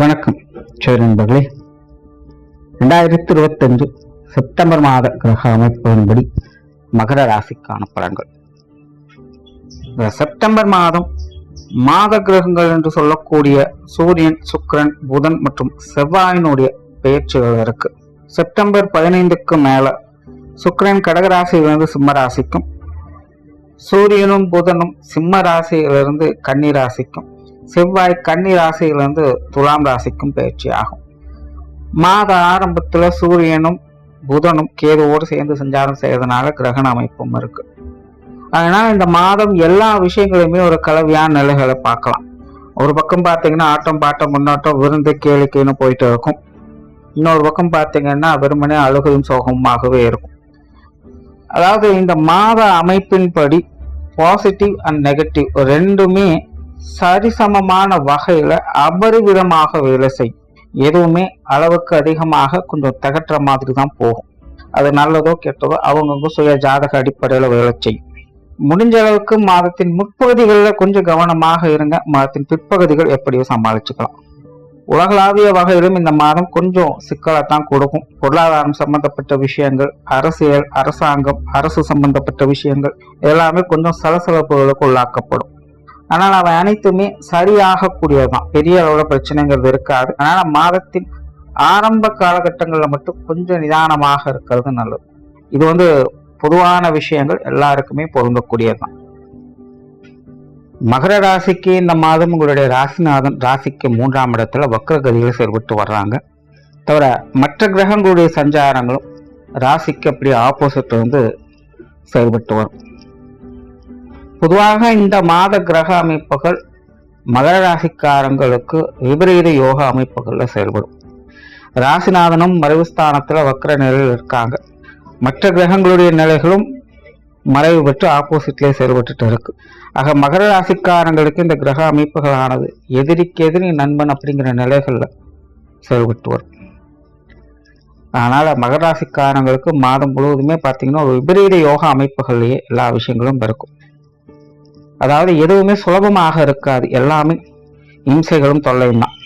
வணக்கம் சரி நண்பர்களே, 2025 செப்டம்பர் மாத கிரக அமைப்புகளின்படி மகர ராசிக்கான பலன்கள். செப்டம்பர் மாதம் மாத கிரகங்கள் என்று சொல்லக்கூடிய சூரியன், சுக்கிரன், புதன் மற்றும் செவ்வாயினுடைய பெயர்ச்சிகள் இருக்கு. செப்டம்பர் 15க்கு மேல சுக்கிரன் கடகராசியிலிருந்து சிம்ம ராசிக்கும், சூரியனும் புதனும் சிம்ம ராசியிலிருந்து கன்னி ராசிக்கும், செவ்வாய் கன்னி ராசியிலிருந்து துலாம் ராசிக்கும் பயிற்சி ஆகும். மாத ஆரம்பத்துல சூரியனும் புதனும் கேதுவோடு சேர்ந்து சஞ்சாரம் செய்யறதுனால கிரகண அமைப்பும் இருக்கு. அதனால இந்த மாதம் எல்லா விஷயங்களையுமே ஒரு கலவையான நிலைகளை பார்க்கலாம். ஒரு பக்கம் பார்த்தீங்கன்னா ஆட்டம் பாட்டம் முன்னோட்டம் விருந்து கேளிக்கைன்னு போயிட்டு இருக்கும். இன்னொரு பக்கம் பார்த்தீங்கன்னா வெறுமனே அழுகையும் சோகமாகவே இருக்கும். அதாவது இந்த மாத அமைப்பின்படி பாசிட்டிவ் அண்ட் நெகட்டிவ் ரெண்டுமே சரிசமமான வகையில அபரிவிதமாக வேலை செய்யும். எதுவுமே அளவுக்கு அதிகமாக கொஞ்சம் தகற்ற மாதிரி தான் போகும். அது நல்லதோ கெட்டதோ அவங்கவுங்க சுய ஜாதக அடிப்படையில வேலை செய்யும். முடிஞ்ச அளவுக்கு மாதத்தின் முற்பகுதிகளில் கொஞ்சம் கவனமாக இருங்க. மாதத்தின் பிற்பகுதிகள் எப்படியோ சமாளிச்சுக்கலாம். உலகளாவிய வகையிலும் இந்த மாதம் கொஞ்சம் சிக்கலைத்தான் கொடுக்கும். பொருளாதாரம் சம்பந்தப்பட்ட விஷயங்கள், அரசியல், அரசாங்கம், அரசு சம்பந்தப்பட்ட விஷயங்கள் எல்லாமே கொஞ்சம் சலசலப்புகளுக்கு உள்ளாக்கப்படும். ஆனால் அவை அனைத்துமே சரியாகக்கூடியதுதான். பெரிய அளவுல பிரச்சனைங்கிறது இருக்காது. அதனால மாதத்தின் ஆரம்ப காலகட்டங்களில் மட்டும் கொஞ்சம் நிதானமாக இருக்கிறது நல்லது. இது பொதுவான விஷயங்கள் எல்லாருக்குமே பொருந்தக்கூடியதுதான். மகர ராசிக்கு இந்த மாதம் உங்களுடைய ராசிநாதன் ராசிக்கு 3ஆம் இடத்துல வக்ரகதியில் செயல்பட்டு வர்றாங்க. தவிர மற்ற கிரகங்களுடைய சஞ்சாரங்களும் ராசிக்கு அப்படி ஆப்போசிட் செயல்பட்டு வரும். பொதுவாக இந்த மாத கிரக அமைப்புகள் மகர ராசிக்காரங்களுக்கு விபரீத யோக அமைப்புகள்ல செயல்படும். ராசிநாதனும் மறைவு ஸ்தானத்துல வக்ர நிலையில் இருக்காங்க. மற்ற கிரகங்களுடைய நிலைகளும் மறைவு பெற்று ஆப்போசிட்லேயே செயல்பட்டு இருக்கு. ஆக மகர ராசிக்காரங்களுக்கு இந்த கிரக அமைப்புகளானது எதிரிக்கு எதிரி நண்பன் அப்படிங்கிற நிலைகள்ல செயல்பட்டு வரும். அதனால மகர ராசிக்காரங்களுக்கு மாதம் முழுவதுமே பார்த்தீங்கன்னா ஒரு விபரீத யோக அமைப்புகள்லயே எல்லா விஷயங்களும் இருக்கும். அதாவது எதுவுமே சுலபமாக இருக்காது. எல்லாமே இம்சைகளும் தொல்லையும் தான்.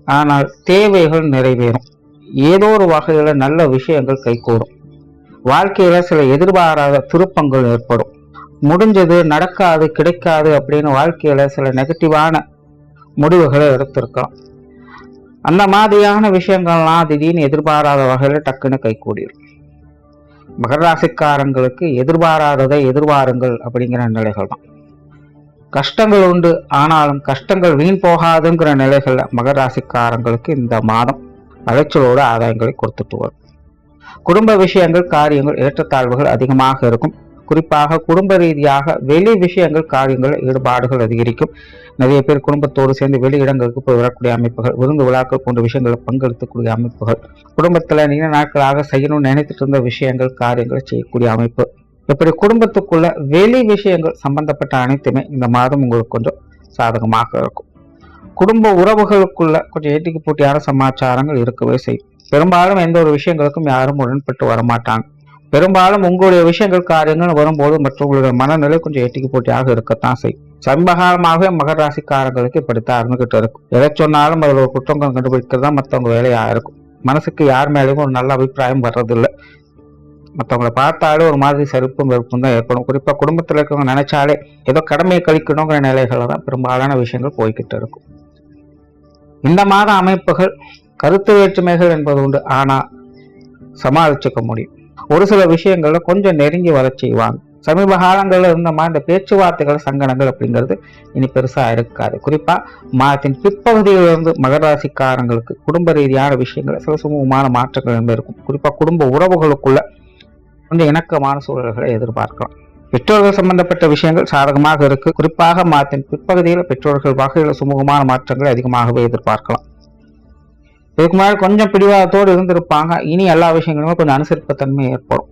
ஆனால் தேவைகள் நிறைவேறும். ஏதோ ஒரு வகையில நல்ல விஷயங்கள் கைகூடும். வாழ்க்கையில சில எதிர்பாராத திருப்பங்கள் ஏற்படும். முடிஞ்சது நடக்காது கிடைக்காது அப்படின்னு வாழ்க்கையில சில நெகட்டிவான முடிவுகளை எடுத்திருக்கலாம். அந்த மாதிரியான விஷயங்கள்லாம் திடீர்னு எதிர்பாராத வகையில டக்குன்னு கைகூடிடும். மகர ராசிக்காரங்களுக்கு எதிர்பாராததை எதிர்பாருங்கள் அப்படிங்கிற நிலைகள் தான். கஷ்டங்கள் உண்டு, ஆனாலும் கஷ்டங்கள் வீண் போகாதுங்கிற நிலைகள்ல மகர ராசிக்காரங்களுக்கு இந்த மாதம் அலைச்சலோடு ஆதாயங்களை கொடுத்துட்டு வரும். குடும்ப விஷயங்கள், காரியங்கள், ஏற்றத்தாழ்வுகள் அதிகமாக இருக்கும். குறிப்பாக குடும்ப ரீதியாக வெளி விஷயங்கள், காரியங்கள், ஈடுபாடுகள் அதிகரிக்கும். நிறைய பேர் குடும்பத்தோடு சேர்ந்து வெளி இடங்களுக்கு போய் வரக்கூடிய அமைப்புகள், விருந்து விழாக்கள் போன்ற விஷயங்களை பங்கெடுத்துக்கூடிய அமைப்புகள், குடும்பத்துல நீண்ட நாட்களாக செய்யணும்னு நினைத்துட்டு இருந்த விஷயங்கள், காரியங்களை செய்யக்கூடிய அமைப்பு, இப்படி குடும்பத்துக்குள்ள வெளி விஷயங்கள் சம்பந்தப்பட்ட அனைத்துமே இந்த மாதம் உங்களுக்கு கொஞ்சம் சாதகமாக இருக்கும். குடும்ப உறவுகளுக்குள்ள கொஞ்சம் ஏட்டிக்கு போட்டியான சமாச்சாரங்கள் இருக்கவே செய்யும். பெரும்பாலும் எந்த ஒரு விஷயங்களுக்கும் யாரும் உடன்பட்டு வரமாட்டாங்க. பெரும்பாலும் உங்களுடைய விஷயங்கள், காரியங்கள் வரும்போது மற்றவங்களுடைய மனநிலை கொஞ்சம் ஏட்டிக்கு போட்டியாக இருக்கத்தான் செய்யும். சமீபகாலமாகவே மகர ராசிக்காரங்களுக்கு இப்படித்தான் இருந்துகிட்டு இருக்கும். எதை சொன்னாலும் அதில் ஒரு குற்றங்கள் கண்டுபிடிக்கிறதா மற்றவங்க வேலையா இருக்கும். மனசுக்கு யார் மேலேயும் ஒரு நல்ல அபிப்பிராயம் வர்றதில்லை. மற்றவங்களை பார்த்தாலே ஒரு மாதிரி செருப்பும் வெறுப்பும் தான் ஏற்படும். குறிப்பா குடும்பத்தில் இருக்கவங்க நினைச்சாலே ஏதோ கடமையை கழிக்கணுங்கிற நிலைகளை தான் பெரும்பாலான விஷயங்கள் போய்கிட்டு இருக்கும். இந்த மாத அமைப்புகள் கருத்து வேற்றுமைகள் என்பது உண்டு, ஆனா சமாளிச்சுக்க முடியும். ஒரு சில விஷயங்கள்ல கொஞ்சம் நெருங்கி வர செய்வாங்க. சமீப காலங்களில் இருந்த மாதிரி இந்த பேச்சுவார்த்தைகள், சங்கடங்கள் அப்படிங்கிறது இனி பெருசா இருக்காது. குறிப்பா மாதத்தின் பிற்பகுதியிலிருந்து மகர ராசிக்காரங்களுக்கு குடும்ப ரீதியான விஷயங்கள் சில சுமூகமான மாற்றங்கள் இருக்கும். குறிப்பா குடும்ப உறவுகளுக்குள்ள கொஞ்சம் இணக்கமான சூழல்களை எதிர்பார்க்கலாம். பெற்றோர்கள் சம்பந்தப்பட்ட விஷயங்கள் சாதகமாக இருக்கு. குறிப்பாக மாதத்தின் பிற்பகுதியில் பெற்றோர்கள் வகையில் சுமூகமான மாற்றங்களை அதிகமாகவே எதிர்பார்க்கலாம். இதுக்கு முன்னாடி கொஞ்சம் பிடிவாதத்தோடு இருந்திருப்பாங்க. இனி எல்லா விஷயங்களுமே கொஞ்சம் அனுசரிப்புத்தன்மை ஏற்படும்.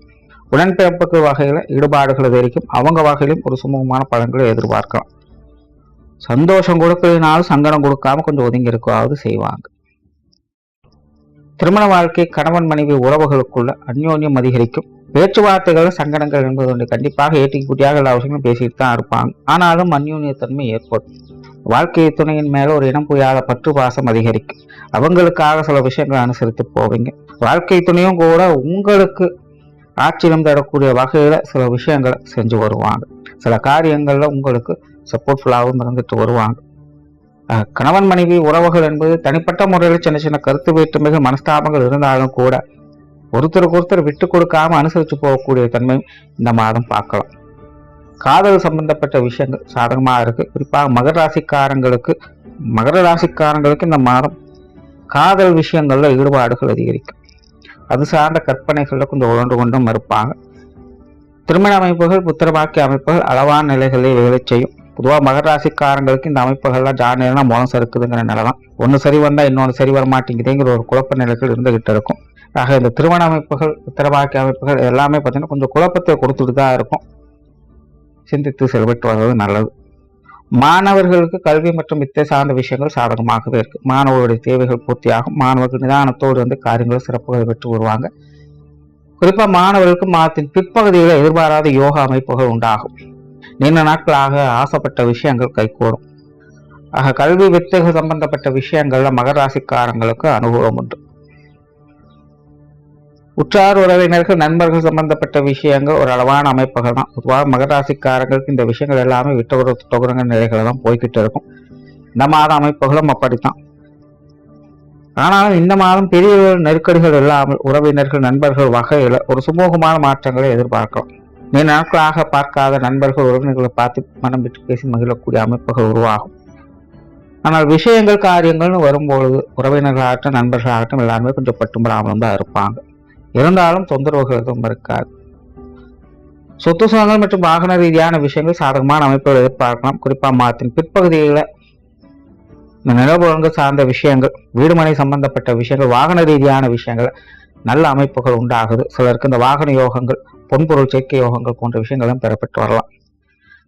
உடன்பிறப்புக்கு வகையில ஈடுபாடுகள் அதிகரிக்கும். அவங்க வகையிலும் ஒரு சுமூகமான பலன்களை எதிர்பார்க்கலாம். சந்தோஷம் கொடுக்கறதுனாலும் சங்கடம் கொடுக்காம கொஞ்சம் ஒதுங்கி இருக்கவாவது செய்வாங்க. திருமண வாழ்க்கை, கணவன் மனைவி உறவுகளுக்குள்ள அந்யோன்யம் அதிகரிக்கும். பேச்சுவார்த்தைகள், சங்கடங்கள் என்பது கண்டிப்பாக ஏட்டிக்கு குட்டியாக எல்லா விஷயங்களும் பேசிட்டு தான் இருப்பாங்க. ஆனாலும் அந்யோன்யத்தன்மை ஏற்படும். வாழ்க்கை துணையின் மேல ஒரு இனம் புரியாத பற்று பாசம் அதிகரிக்கும். அவங்களுக்காக சில விஷயங்களை அனுசரித்து போவீங்க. வாழ்க்கை துணையும் கூட உங்களுக்கு ஆச்சரியம் தரக்கூடிய வகையில சில விஷயங்களை செஞ்சு வருவாங்க. சில காரியங்கள்ல உங்களுக்கு சப்போர்ட்ஃபுல்லாகவும் இருந்துட்டு வருவாங்க. கணவன் மனைவி உறவுகள் என்பது தனிப்பட்ட முறையில் சின்ன சின்ன கருத்து வேற்றுமைகள் மனஸ்தாபங்கள் இருந்தாலும் கூட ஒருத்தருக்கு ஒருத்தர் விட்டு கொடுக்காம அனுசரித்து போகக்கூடிய தன்மை இந்த மாதம் பார்க்கலாம். காதல் சம்பந்தப்பட்ட விஷயங்கள் சாதகமாக இருக்கு. குறிப்பாக மகர ராசிக்காரங்களுக்கு இந்த மாதம் காதல் விஷயங்கள்ல ஈடுபாடுகள் அதிகரிக்கும். அது சார்ந்த கற்பனைகள்ல கொஞ்சம் உழண்டு கொண்டும் இருப்பாங்க. திருமண அமைப்புகள் புத்திரபாக்கிய அமைப்புகள் அளவான நிலைகளில் வேலை செய்யும். பொதுவாக மகர ராசிக்காரங்களுக்கு இந்த அமைப்புகள்லாம் ஜானியர்னா மோனம் சறுக்குதுங்கிற நிலைதான். ஒன்று சரி வந்தா இன்னொன்று சரி வர மாட்டேங்குதுங்கிற ஒரு குழப்ப நிலைகள் இருந்துகிட்டு இருக்கும். ஆக இந்த திருமண அமைப்புகள் புத்திரபாக்கிய அமைப்புகள் எல்லாமே பார்த்தீங்கன்னா கொஞ்சம் குழப்பத்தை கொடுத்துட்டு தான் இருக்கும். சிந்தித்து செயல்பட்டு வருவது நல்லது. மாணவர்களுக்கு கல்வி மற்றும் வித்தை சார்ந்த விஷயங்கள் சாதகமாகவே இருக்கு. மாணவர்களுடைய தேவைகள் பூர்த்தியாகும். மாணவர்கள் நிதானத்தோடு காரியங்களை சிறப்புகள் பெற்று வருவாங்க. குறிப்பா மாணவர்களுக்கு மாதத்தின் பிற்பகுதியில் எதிர்பாராத யோகா அமைப்புகள் உண்டாகும். நீண்ட நாட்களாக ஆசைப்பட்ட விஷயங்கள் கைகூடும். ஆக கல்வி வித்தைகள் சம்பந்தப்பட்ட விஷயங்கள்ல மகர ராசிக்காரங்களுக்கு அனுகூலம் உண்டு. உற்றார் உறவினர்கள் நண்பர்கள் சம்பந்தப்பட்ட விஷயங்கள் ஒரு அளவான அமைப்புகள் தான். பொதுவாக மகர ராசிக்காரங்களுக்கு இந்த விஷயங்கள் எல்லாமே விட்டு நிலைகளை தான் போய்கிட்டு இருக்கும். இந்த மாத அமைப்புகளும் அப்படித்தான். ஆனாலும் இந்த மாதம் பெரிய நெருக்கடிகள் இல்லாமல் உறவினர்கள் நண்பர்கள் வகையில் ஒரு சுமூகமான மாற்றங்களை எதிர்பார்க்கலாம். நீண்ட நாட்களாக பார்க்காத நண்பர்கள் உறவினர்களை பார்த்து மனம் விட்டு பேசி மகிழக்கூடிய அமைப்புகள் உருவாகும். ஆனால் விஷயங்கள் காரியங்கள்னு வரும்பொழுது உறவினர்களாகட்டும் நண்பர்களாகட்டும் எல்லாருமே கொஞ்சம் பட்டும்படாமல் தான் இருப்பாங்க. இருந்தாலும் தொந்தரவுகள் எதுவும் இருக்காது. சொத்து சுகங்கள் மற்றும் வாகன ரீதியான விஷயங்கள் சாதகமான அமைப்புகள் எதிர்பார்க்கலாம். குறிப்பா மாதத்தின் பிற்பகுதியில் இந்த நிலவுகள் சார்ந்த விஷயங்கள், வீடுமனை சம்பந்தப்பட்ட விஷயங்கள், வாகன ரீதியான விஷயங்கள் நல்ல அமைப்புகள் உண்டாகுது. சிலருக்கு இந்த வாகன யோகங்கள், பொன்பொருள் சேர்க்கை யோகங்கள் போன்ற விஷயங்களும் பெறப்பட்டு வரலாம்.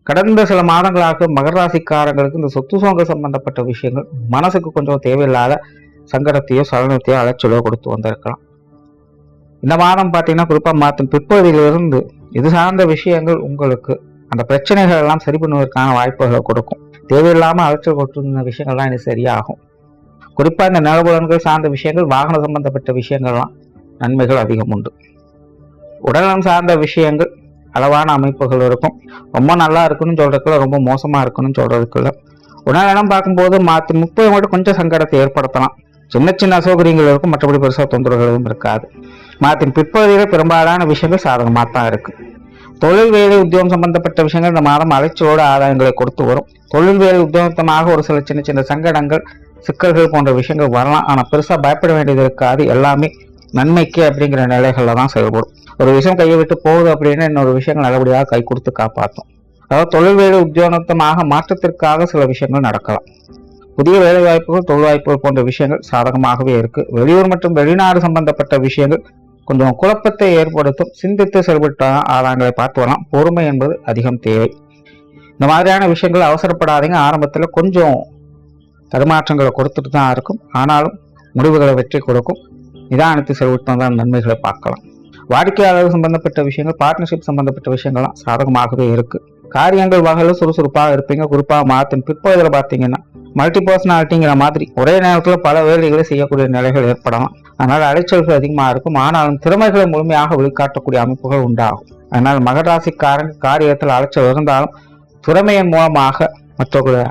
கடந்த சில மாதங்களாக மகர ராசிக்காரங்களுக்கு இந்த சொத்து சுகங்கள் சம்பந்தப்பட்ட விஷயங்கள் மனசுக்கு கொஞ்சம் தேவையில்லாத சங்கடத்தையோ சலனத்தையோ அலைச்சலோ கொடுத்து வந்திருக்கலாம். இந்த மாதம் பார்த்தீங்கன்னா குறிப்பா மாதத்தின் பிற்பகுதியிலிருந்து இது சார்ந்த விஷயங்கள் உங்களுக்கு அந்த பிரச்சனைகள் எல்லாம் சரி பண்ணுவதற்கான வாய்ப்புகளை கொடுக்கும். தேவையில்லாம அலைச்சல் கொடுத்துருந்த விஷயங்கள்லாம் இது சரியாகும். குறிப்பா இந்த நிலபுலன்கள் சார்ந்த விஷயங்கள், வாகன சம்பந்தப்பட்ட விஷயங்கள்லாம் நன்மைகள் அதிகம் உண்டு. உடல்நலம் சார்ந்த விஷயங்கள் அளவான அமைப்புகள் இருக்கும். ரொம்ப நல்லா இருக்குன்னு சொல்றதுக்குள்ள ரொம்ப மோசமா இருக்குன்னு சொல்றதுக்குள்ள உடல்நலம் பார்க்கும்போது மாதத்தின் 30 மட்டும் கொஞ்சம் சங்கடத்தை ஏற்படுத்தலாம். சின்ன சின்ன அசௌகரியங்கள் இருக்கும், மற்றபடி பெருசாக தொந்தரவுகளும் இருக்காது. மாதத்தின் பிற்பகுதியில் பெரும்பாலான விஷயங்கள் சாதகமாக தான் இருக்கு. தொழில் வேலை உத்தியோகம் சம்பந்தப்பட்ட விஷயங்கள் இந்த மாதம் அலைச்சலோட ஆதாயங்களை கொடுத்து வரும். தொழில் வேலை உத்தியோகத்தமாக ஒரு சில சின்ன சின்ன சங்கடங்கள், சிக்கல்கள் போன்ற விஷயங்கள் வரலாம். ஆனால் பெருசாக பயப்பட வேண்டியது இருக்காது. எல்லாமே நன்மைக்கு அப்படிங்கிற நிலைகள்ல தான் செயல்படும். ஒரு விஷயம் கையை விட்டு போகுது அப்படின்னா இன்னொரு விஷயங்கள் நல்லபடியாக கை கொடுத்து காப்பாற்றும். அதாவது தொழில் வேலை உத்தியோகத்தமாக மாற்றத்திற்காக சில விஷயங்கள் நடக்கலாம். புதிய வேலை வாய்ப்புகள், தொழில் வாய்ப்புகள் போன்ற விஷயங்கள் சாதகமாகவே இருக்கு. வெளியூர் மற்றும் வெளிநாடு சம்பந்தப்பட்ட விஷயங்கள் கொஞ்சம் குழப்பத்தை ஏற்படுத்தும். சிந்தித்து செயல்பட்ட ஆதாயங்களை பார்த்து வரலாம். பொறுமை என்பது அதிகம் தேவை. இந்த மாதிரியான விஷயங்கள் அவசரப்படாதீங்க. ஆரம்பத்தில் கொஞ்சம் தடுமாற்றங்களை கொடுத்துட்டு தான் இருக்கும். ஆனாலும் முடிவுகளை வெற்றி கொடுக்கும். நிதானத்தை செயல்பட்டு தான் நன்மைகளை பார்க்கலாம். வாடிக்கையாளர்கள் சம்பந்தப்பட்ட விஷயங்கள், பார்ட்னர்ஷிப் சம்பந்தப்பட்ட விஷயங்கள்லாம் சாதகமாகவே இருக்கு. காரியங்கள் வகையில் சுறுசுறுப்பாக இருப்பீங்க. குறிப்பாக மாதத்தின் பிற்பகுதியில் பார்த்தீங்கன்னா மல்டி பர்சனாலிட்டிங்கிற மாதிரி ஒரே நேரத்தில் பல வேலைகளை செய்யக்கூடிய நிலைகள் ஏற்படலாம். அதனால் அலைச்சல்கள் அதிகமாக இருக்கும். ஆனாலும் திறமைகளை முழுமையாக வெளிக்காட்டக்கூடிய அமைப்புகள் உண்டாகும். அதனால் மகர ராசிக்காரன் காரியத்தில் அலைச்சல் இருந்தாலும் திறமையின் மூலமாக மற்றவர்களுடைய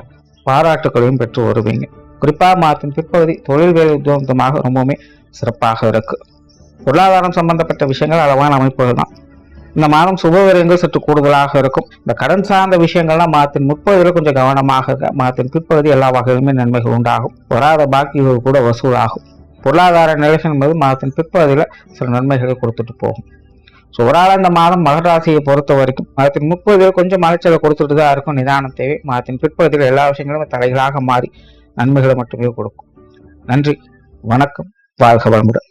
பாராட்டுகளையும் பெற்று வருவீங்க. குறிப்பாக மாதத்தின் பிற்பகுதி தொழில் வேலை உத்தியோகமாக ரொம்பவுமே சிறப்பாக இருக்கு. பொருளாதாரம் சம்பந்தப்பட்ட விஷயங்கள் அளவான அமைப்புகள் தான். இந்த மாதம் சுபவிரயங்கள் சற்று கூடுதலாக இருக்கும். இந்த கடன் சார்ந்த விஷயங்கள்லாம் மாதத்தின் முற்பகுதியில் கொஞ்சம் கவனமாக மாதத்தின் பிற்பகுதி எல்லா வகையிலுமே நன்மைகள் உண்டாகும். வராத பாக்கிகள் கூட வசூலாகும். பொருளாதார நிலைகள் என்பது மாதத்தின் பிற்பகுதியில் சில நன்மைகளை கொடுத்துட்டு போகும். ஸோ ஒரு இந்த மாதம் மகர ராசியை பொறுத்த வரைக்கும் மாதத்தின் முற்பகுதியில் கொஞ்சம் அலைச்சலை கொடுத்துட்டு தான் இருக்கும். நிதானம் தேவை. மாதத்தின் பிற்பகுதியில் எல்லா விஷயங்களும் தலைகளாக மாறி நன்மைகளை மட்டுமே கொடுக்கும். நன்றி, வணக்கம், வாழ்க வளமுடன்.